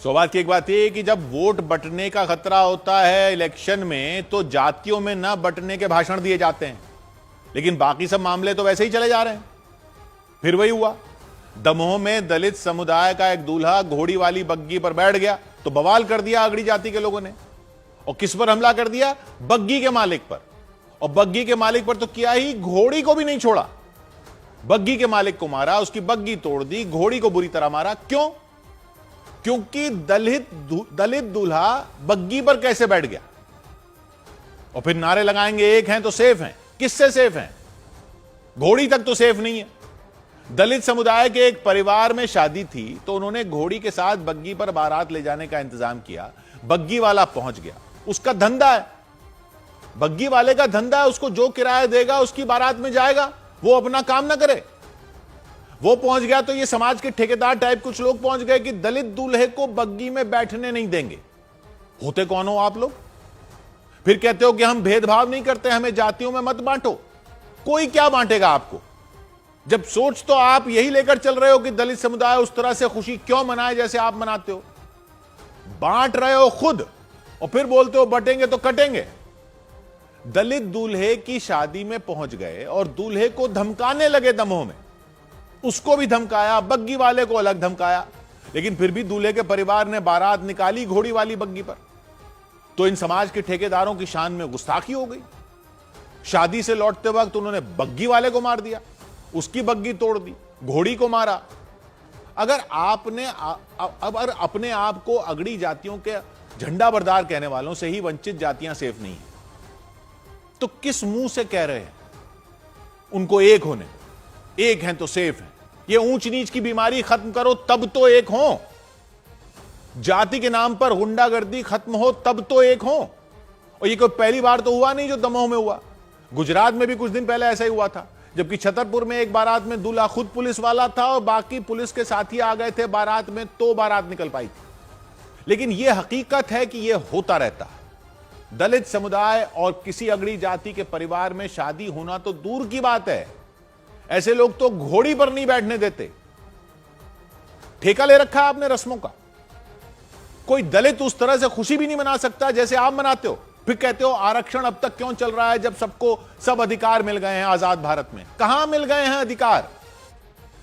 सौभाग्य की एक बात यह कि जब वोट बंटने का खतरा होता है इलेक्शन में तो जातियों में न बंटने के भाषण दिए जाते हैं, लेकिन बाकी सब मामले तो वैसे ही चले जा रहे हैं। फिर वही हुआ, दमोह में दलित समुदाय का एक दूल्हा घोड़ी वाली बग्गी पर बैठ गया तो बवाल कर दिया अगड़ी जाति के लोगों ने। और किस पर हमला कर दिया? बग्गी के मालिक पर। और बग्गी के मालिक पर तो किया ही, घोड़ी को भी नहीं छोड़ा। बग्गी के मालिक को मारा, उसकी बग्गी तोड़ दी, घोड़ी को बुरी तरह मारा। क्यों? क्योंकि दलित दूल्हा बग्गी पर कैसे बैठ गया। और फिर नारे लगाएंगे एक हैं तो सेफ हैं। किससे सेफ हैं? घोड़ी तक तो सेफ नहीं है। दलित समुदाय के एक परिवार में शादी थी तो उन्होंने घोड़ी के साथ बग्गी पर बारात ले जाने का इंतजाम किया। बग्गी वाला पहुंच गया, उसका धंधा है, बग्गी वाले का धंधा है, उसको जो किराया देगा उसकी बारात में जाएगा, वो अपना काम ना करे। वो पहुंच गया तो ये समाज के ठेकेदार टाइप कुछ लोग पहुंच गए कि दलित दूल्हे को बग्गी में बैठने नहीं देंगे। होते कौन हो आप लोग? फिर कहते हो कि हम भेदभाव नहीं करते, हमें जातियों में मत बांटो। कोई क्या बांटेगा आपको, जब सोच तो आप यही लेकर चल रहे हो कि दलित समुदाय उस तरह से खुशी क्यों मनाए जैसे आप मनाते हो। बांट रहे हो खुद और फिर बोलते हो बटेंगे तो कटेंगे। दलित दूल्हे की शादी में पहुंच गए और दूल्हे को धमकाने लगे दमोह में। उसको भी धमकाया, बग्गी वाले को अलग धमकाया, लेकिन फिर भी दूल्हे के परिवार ने बारात निकाली घोड़ी वाली बग्गी पर। तो इन समाज के ठेकेदारों की शान में गुस्ताखी हो गई। शादी से लौटते वक्त उन्होंने बग्गी वाले को मार दिया, उसकी बग्गी तोड़ दी, घोड़ी को मारा। अगर आपने अपने आप को अगड़ी जातियों के झंडा बरदार कहने वालों से ही वंचित जातियां सेफ नहीं है, तो किस मुंह से कह रहे हैं उनको एक होने? एक हैं तो सेफ हैं। ये ऊंच नीच की बीमारी खत्म करो तब तो एक हो। जाति के नाम पर गुंडागर्दी खत्म हो तब तो एक हो। और ये कोई पहली बार तो हुआ नहीं जो दमोह में हुआ। गुजरात में भी कुछ दिन पहले ऐसा ही हुआ था, जबकि छतरपुर में एक बारात में दूल्हा खुद पुलिस वाला था और बाकी पुलिस के साथी आ गए थे बारात में, तो बारात निकल पाई थी। लेकिन यह हकीकत है कि यह होता रहता है। दलित समुदाय और किसी अगड़ी जाति के परिवार में शादी होना तो दूर की बात है, ऐसे लोग तो घोड़ी पर नहीं बैठने देते। ठेका ले रखा है आपने रस्मों का। कोई दलित उस तरह से खुशी भी नहीं मना सकता जैसे आप मनाते हो। फिर कहते हो आरक्षण अब तक क्यों चल रहा है जब सबको सब अधिकार मिल गए हैं आजाद भारत में। कहां मिल गए हैं अधिकार?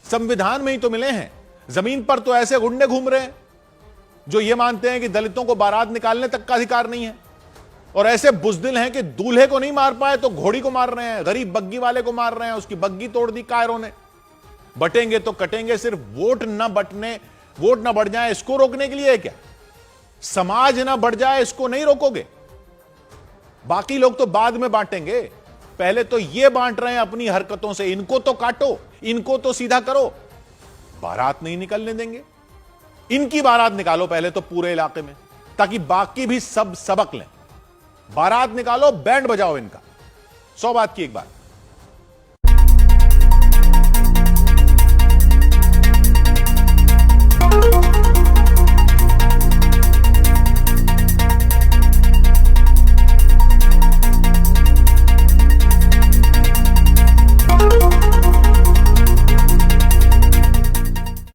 संविधान में ही तो मिले हैं। जमीन पर तो ऐसे गुंडे घूम रहे हैं जो ये मानते हैं कि दलितों को बारात निकालने तक का अधिकार नहीं है, और ऐसे बुजदिल हैं कि दूल्हे को नहीं मार पाए तो घोड़ी को मार रहे हैं, गरीब बग्गी वाले को मार रहे हैं, उसकी बग्गी तोड़ दी कायरों ने। बटेंगे तो कटेंगे सिर्फ वोट न बढ़ जाए इसको रोकने के लिए है क्या? समाज ना बढ़ जाए इसको नहीं रोकोगे? बाकी लोग तो बाद में बांटेंगे, पहले तो ये बांट रहे हैं अपनी हरकतों से। इनको तो काटो, इनको तो सीधा करो। बारात नहीं निकलने देंगे, इनकी बारात निकालो पहले तो पूरे इलाके में, ताकि बाकी भी सब सबक लें। बारात निकालो, बैंड बजाओ इनका। 100 बात की एक बात।